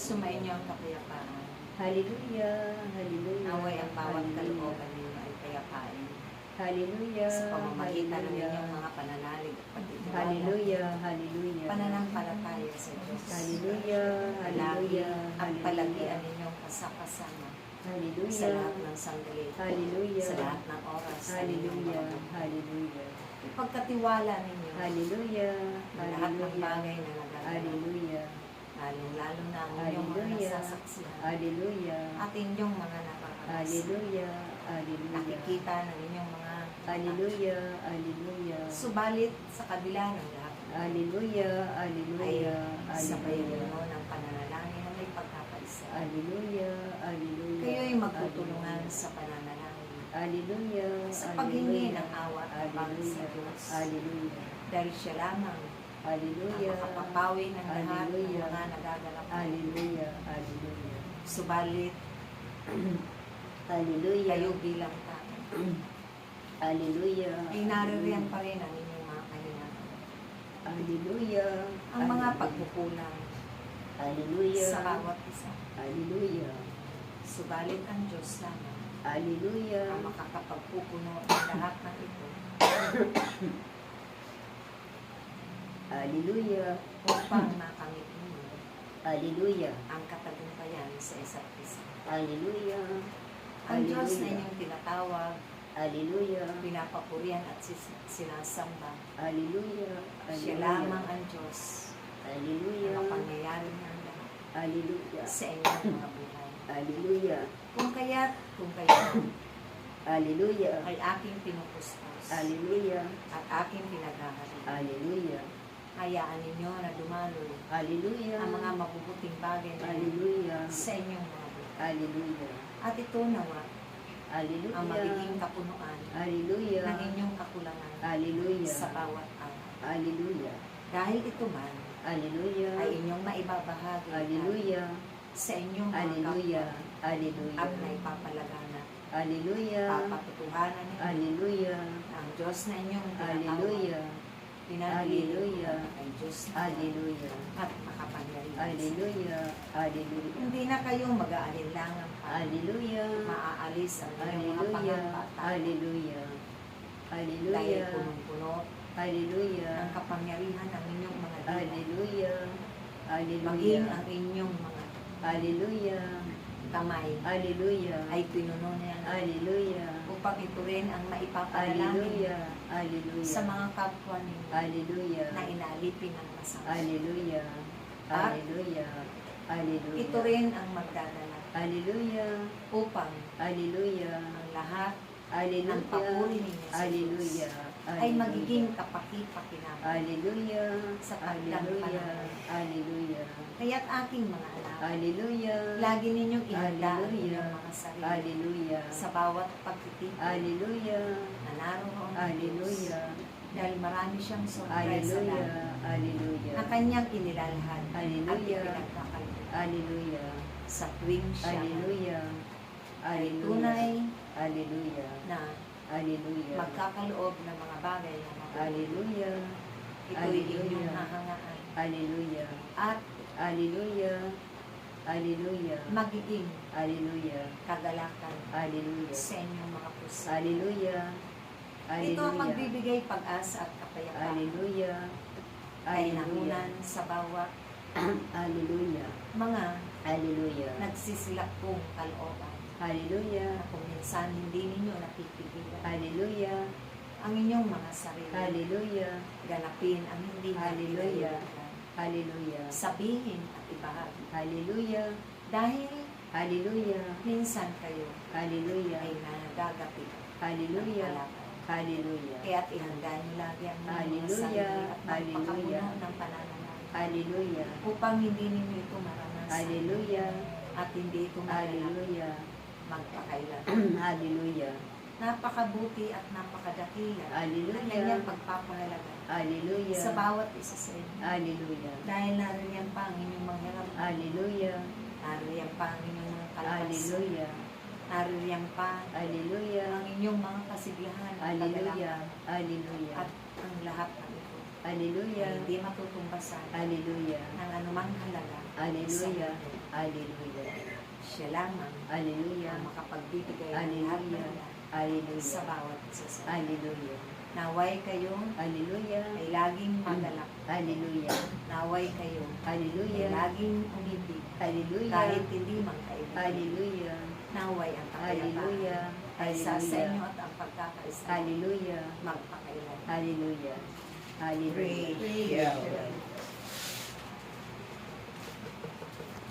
Sumainyo ang kapayapaan. Hallelujah, hallelujah. Naway ang bawat kalooban ninyo ay payapain. Hallelujah, Sa pamamagitan ng hallelujah. inyong mga pananalig at pagtitiwala. Hallelujah, hallelujah. Pananampalataya sa Diyos. Hallelujah, hallelujah, Ang palagian ninyong kasama sa hallelujah, lahat ng sandali. hallelujah, Sa lahat ng oras. hallelujah, hallelujah, Ipagkatiwala ninyo hallelujah, ang lahat ng hallelujah, bagay na nagagawa. hallelujah, Lalong-lalo na ang inyong mga hallelujah, nasasaksihan. hallelujah, At inyong mga nakakaras. hallelujah, hallelujah, Nakikita ng inyong mga hallelujah, hallelujah, subalit sa kabila ng lahat. hallelujah, hallelujah, Sabayin hallelujah, mo ng pananalangin na may pagkakaisa. hallelujah, hallelujah, Kayo ay magtutulungan sa pananalangin. hallelujah, Sa paghingi ng awa at habang sa hallelujah, Diyos. hallelujah, Dahil siya lamang ang hallelujah, makapapawi ng lahat ng Hallelujah. mga nagaganap. hallelujah, hallelujah, Subalit, hallelujah, kayo bilang tao hallelujah, ay naririyan pa rin ang inyong mga kahinaan. hallelujah, Ang mga pagkukulang hallelujah, sa bawat isa. hallelujah, Subalit ang Diyos lamang hallelujah, ang makakapagpupuno ng lahat ng ito hallelujah, upang makamit ninyo hallelujah, ang katagumpayan sa isa't isa. hallelujah, Ang Diyos na hallelujah, inyong tinatawag, hallelujah, pinapapurihan at sinasamba, hallelujah, siya lamang ang Diyos hallelujah, ang pangyayari ng lahat hallelujah, sa inyong mga buhay. hallelujah, Kung kayo hallelujah, ay aking pinupustos hallelujah, at aking pinaghahari, hallelujah, hayaan ninyo na dumaloy hallelujah, ang mga mabubuting bagay na hallelujah, sa inyong mga buhay. hallelujah, At ito nawa ang magiging hallelujah, kapunuan hallelujah, ng inyong kakulangan hallelujah, sa bawat araw. hallelujah, Dahil ito man hallelujah, ay inyong maibabahagi hallelujah, sa inyong mga hallelujah, kapwa hallelujah, at naipapalagana. hallelujah, Papatutuhanan ninyo hallelujah, ang Diyos na inyong tinatawag. hallelujah, Pinagiliw hallelujah, ay Diyos na hallelujah, at makapangyarihan. hallelujah, hallelujah, Hindi na kayong mag-aalinlangan pa. hallelujah, Maaalis ang inyong mga hallelujah, pangangkatan hallelujah, dahil hallelujah, punong-puno hallelujah, ng kapangyarihan ng inyong mga dila. hallelujah, Maging hallelujah, ang inyong mga hallelujah, kamay hallelujah, ay pinuno niya na hallelujah, upang ito rin ang maipapanalangin hallelujah, hallelujah, sa mga kapwa ninyo hallelujah, na inalipin ng masama. hallelujah, At hallelujah, hallelujah, ito rin ang magdadala hallelujah, upang hallelujah, ang lahat hallelujah, ng papuri ninyo sa hallelujah, ay magiging kapaki-pakinabang hallelujah, sa hallelujah, hallelujah, Kaya't aking mga anak, hallelujah, lagi ninyong ihanda ang Hallelujah. inyong mga sarili hallelujah, sa bawat pagtitipon hallelujah, na naroon ng Diyos. hallelujah, Dahil marami siyang sorpresa hallelujah, lang hallelujah, na kanyang inilalahad at Hallelujah. ipinagkakaluan hallelujah, sa tuwing siya hallelujah, ay hallelujah, tunay hallelujah, na hallelujah, magkakaloob ng mga bagay na mabuti. hallelujah, Ito'y inyong Hallelujah. hahangaan hallelujah, at hallelujah, hallelujah, magiging hallelujah, kagalakan hallelujah, sa inyong mga puso. hallelujah, Ito ang hallelujah, magbibigay pag-asa at kapayapaan hallelujah, ay hallelujah, nahunan sa bawat hallelujah, mga hallelujah, nagsisilakbong kalooban hallelujah, na kung minsan hindi ninyo napipigilan hallelujah, ang inyong mga sarili. hallelujah, Ganapin ang hindi Hallelujah. napipigilan. hallelujah, Sabihin at ibahagi. hallelujah, Dahil hallelujah, minsan kayo hallelujah, ay nagagapit ng hallelujah, kalakal. hallelujah, Kaya't ihanda niyo lagi ang inyong mga Hallelujah. sarili at magpakabuno Hallelujah. ng pananalaman hallelujah, upang hindi ninyo ito maranasan hallelujah, at hindi ito maganap hallelujah, magpakailan. hallelujah, Napakabuti at napakadakila ng hallelujah, kanyang pagpapahalaga hallelujah, sa bawat isa sa inyo. hallelujah, Dahil naririyan pa ang inyong mga hirap, hallelujah, naririyan pa ang inyong mga kalabas, hallelujah, naririyan pa hallelujah, ang inyong mga kasiglahan, hallelujah, hallelujah, at ang lahat ng ito ay hallelujah, hindi matutumbasan hallelujah, ng anumang halaga sa hallelujah, mundo. Hallelujah. Siya lamang Hallelujah. ang makapagbibigay ng lahat ng Hallelujah. lahat Hallelujah. sa bawat isa sa inyo. Hallelujah. Naway kayong Hallelujah. ay laging magalak. Hallelujah. Naway kayo ay Hallelujah. laging umibig Hallelujah. kahit hindi magkaibigan. Hallelujah. Naway ang kapayapaan Hallelujah. ay sa inyo Hallelujah. at ang pagkakaisa Hallelujah. magpakailan. Hallelujah. Hallelujah. Praise the Lord.